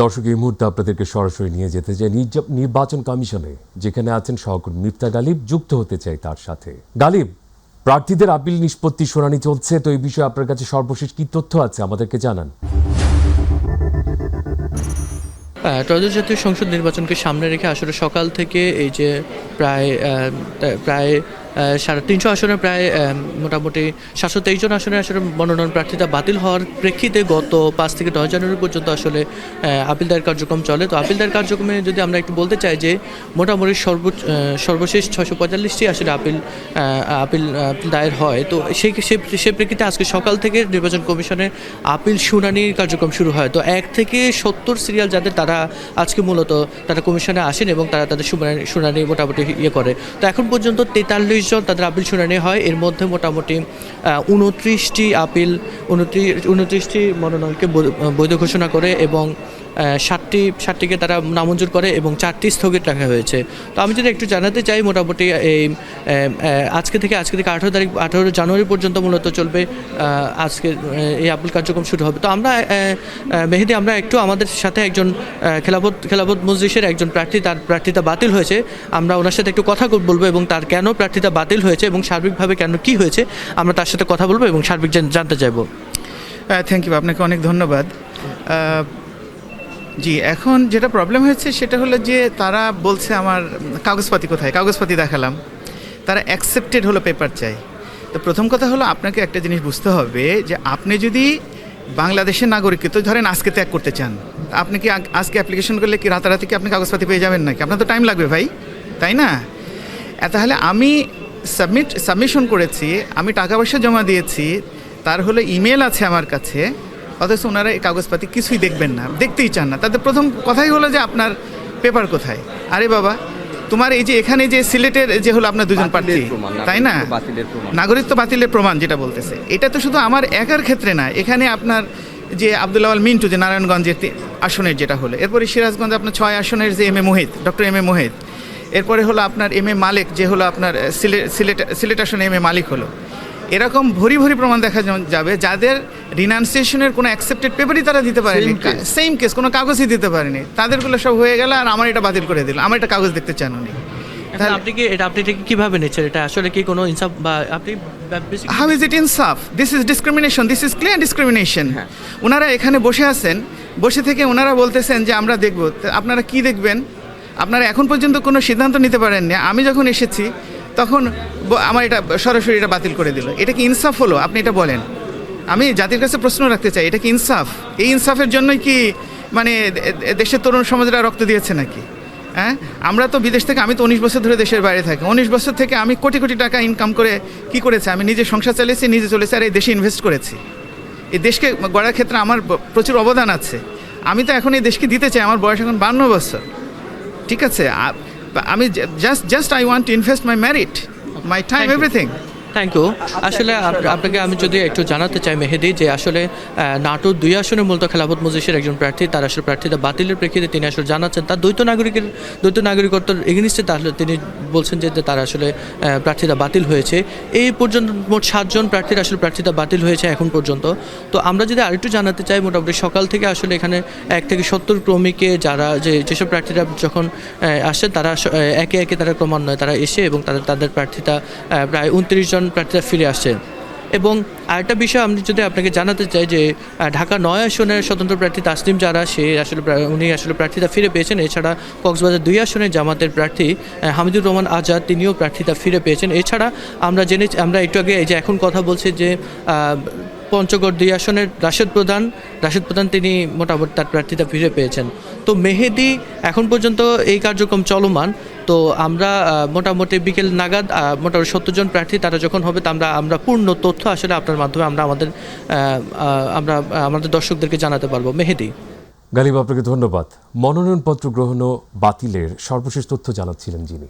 দর্শক, এই মুহূর্তে আপনাদেরকে সরাসরি নিয়ে যেতে চাই নির্বাচন কমিশনে, যেখানে আছেন সহকর্মী মিফতা গালিব। যুক্ত হতে চাই তার সাথে। গালিব, প্রার্থীদের আপিল নিষ্পত্তি শুনানি চলছে, তো এই বিষয়ে আপনার কাছে সর্বশেষ কি তথ্য আছে আমাদেরকে জানান। ত্রয়োদশ জাতীয় সংসদ নির্বাচনকে সামনে রেখে আসলে সকাল থেকে এই যে প্রায় 350 আসনে প্রায় মোটামুটি 723 জন আসনে আসলে মনোনয়ন প্রার্থীতা বাতিল হওয়ার প্রেক্ষিতে গত 5 থেকে 10 জানুয়ারি পর্যন্ত আসলে আপিল দায়ের কার্যক্রম চলে। তো আপিল দায়ের কার্যক্রমে যদি আমরা একটু বলতে চাই যে মোটামুটি সর্বশেষ 645টি আসলে আপিল দায়ের হয়। তো সেই প্রেক্ষিতে আজকে সকাল থেকে নির্বাচন কমিশনের আপিল শুনানির কার্যক্রম শুরু হয়। তো 1 থেকে 70 সিরিয়াল যাদের, তারা আজকে মূলত তারা কমিশনে আসেন এবং তারা তাদের শুনানি মোটামুটি করে। তো এখন পর্যন্ত 43 জন তাদের আপিল শুনানি হয়। এর মধ্যে মোটামুটি 29টি মনোনয়নকে বৈধ ঘোষণা করে এবং 60টিকে তারা নামঞ্জুর করে এবং 4টি স্থগিত রাখা হয়েছে। তো আমি যদি একটু জানাতে চাই, মোটামুটি এই আজকে থেকে 18 জানুয়ারি পর্যন্ত মূলত চলবে। আজকে এই আপিল কার্যক্রম শুরু হবে। তো আমরা মেহেদি, আমরা একটু আমাদের সাথে একজন খেলাফত মজলিসের একজন প্রার্থী, তার প্রার্থিতা বাতিল হয়েছে, আমরা ওনার সাথে একটু কথা বলবো এবং তার কেন প্রার্থিতা বাতিল হয়েছে এবং সার্বিকভাবে কেন কি হয়েছে আমরা তার সাথে কথা বলবো এবং সার্বিক জানতে চাইবো। থ্যাংক ইউ, আপনাকে অনেক ধন্যবাদ। জি, এখন যেটা প্রবলেম হয়েছে সেটা হলো যে তারা বলছে আমার কাগজপাতি কোথায়, কাগজপাতি দেখালাম, তারা অ্যাকসেপ্টেড হলো পেপার চাই। তো প্রথম কথা হলো আপনাকে একটা জিনিস বুঝতে হবে যে আপনি যদি বাংলাদেশের নাগরিকত্ব ধরেন আজকে ত্যাগ করতে চান, আপনি কি আজকে অ্যাপ্লিকেশন করলে কি রাতারাতি কি আপনি কাগজপাতি পেয়ে যাবেন নাকি? আপনার তো টাইম লাগবে ভাই, তাই না? তাহলে আমি সাবমিশন করেছি, আমি টাকা পয়সা জমা দিয়েছি, তার হলো ইমেল আছে আমার কাছে, অথচ ওনারা এই কাগজপাতি কিছুই দেখবেন না, দেখতেই চান না। তাদের প্রথম কথাই হলো যে আপনার পেপার কোথায়? আরে বাবা, তোমার এই যে এখানে যে সিলেটের যে হলো আপনার দুজন প্রার্থী, তাই না, নাগরিকত্ব বাতিলের প্রমাণ যেটা বলতেছে, এটা তো শুধু আমার একার ক্ষেত্রে না, এখানে আপনার যে আব্দুল আওয়াল মিন্টু যে নারায়ণগঞ্জের আসনের যেটা হলো, এরপরে সিরাজগঞ্জে আপনার 6 আসনের যে ডক্টর এম এ মোহিত, এরপরে হলো আপনার এম এ মালিক যে হলো আপনার সিলেট আসনে এম এ মালিক হলো। এরকম ভরি প্রমাণ দেখা যাবে যাদের রিনাউন্সিয়েশনের কোনো অ্যাকসেপ্টেড পেপারই তারা দিতে পারেনি, সেম কেস, কোনো কাগজই দিতে পারেনি, তাদেরগুলো সব হয়ে গেল আর আমার এটা বাতিল করে দিল, আমার এটা কাগজ দেখতে চান উনি। আপনি কিভাবে নিচ্ছেন? এটা আসলে কি কোনো ইনসাফ বা আপনি হাউ ইজ ইট ইনসাফ? This is discrimination, this is clear discrimination. ওনারা এখানে বসে আছেন, বসে থেকে ওনারা বলতেছেন যে আমরা দেখব। আপনারা কি দেখবেন? আপনারা এখন পর্যন্ত কোনো সিদ্ধান্ত নিতে পারেননি। আমি যখন এসেছি তখন আমার এটা সরাসরি এটা বাতিল করে দিল। এটা কি ইনসাফ হলো? আপনি এটা বলেন। আমি জাতির কাছে প্রশ্ন রাখতে চাই, এটা কি ইনসাফ? এই ইনসাফের জন্যই কি মানে দেশের তরুণ সমাজরা রক্ত দিয়েছে নাকি? হ্যাঁ, আমরা তো বিদেশ থেকে, আমি তো 19 বছর ধরে দেশের বাইরে থাকি, 19 বছর থেকে আমি কোটি টাকা ইনকাম করে কি করেছি? আমি নিজে সংসার চালিয়েছি, নিজে চলেছি, আর এই দেশে ইনভেস্ট করেছি। এই দেশকে গড়ার ক্ষেত্রে আমার প্রচুর অবদান আছে। আমি তো এখন এই দেশকে দিতে চাই, আমার বয়স এখন 52 বছর, ঠিক আছে? আমি just I want to invest my merit, my time, everything. Thank you. আসলে আপনাকে আমি যদি একটু জানাতে চাই মেহেদি, যে আসলে নাটোর 2 আসনের মূলত খেলাফত মজলিসের একজন প্রার্থী, তার আসলে প্রার্থীতা বাতিলের প্রেক্ষিতে তিনি আসলে জানাচ্ছেন তার দ্বৈত নাগরিকত্বের এগেনিস্টে, তাহলে তিনি বলছেন যে তার আসলে প্রার্থীতা বাতিল হয়েছে। এই পর্যন্ত মোট 7 জন প্রার্থীর আসলে প্রার্থীতা বাতিল হয়েছে এখন পর্যন্ত। তো আমরা যদি আরেকটু জানাতে চাই, মোটামুটি সকাল থেকে আসলে এখানে 1 থেকে 70 ক্রমিকে যারা যেসব প্রার্থীরা যখন আসেন, তারা একে একে তারা ক্রমান্বয়ে তারা এসে এবং তাদের প্রার্থীতা প্রায় 29 জন প্রার্থীরা ফিরে আসছে। এবং আরেকটা বিষয় আমি যদি আপনাকে জানাতে চাই যে ঢাকা 9 আসনের স্বতন্ত্র প্রার্থী তাসনিম যারা, উনি আসলে প্রার্থীতা ফিরে পেয়েছেন। এছাড়া কক্সবাজার 2 আসনের জামাতের প্রার্থী হামিদুর রহমান আজাদ, তিনিও প্রার্থীতা ফিরে পেয়েছেন। এছাড়া আমরা একটু আগে এই যে এখন কথা বলছি যে পঞ্চগড় 2 আসনের রাশেদ প্রধান তিনি মোটামুটি তার প্রার্থীতা ফিরে পেয়েছেন। তো মেহেদি, এখন পর্যন্ত এই কার্যক্রম চলমান। তো আমরা মোটামুটি বিকেল নাগাদ মোটামুটি 70 জন প্রার্থী তারা যখন হবে, তা আমরা পূর্ণ তথ্য আসলে আপনার মাধ্যমে আমরা আমাদের দর্শকদেরকে জানাতে পারবো। মেহেদি। গালিব, আপনাকে ধন্যবাদ। মনোনয়নপত্র গ্রহণ ও বাতিলের সর্বশেষ তথ্য জানাচ্ছিলেন যিনি।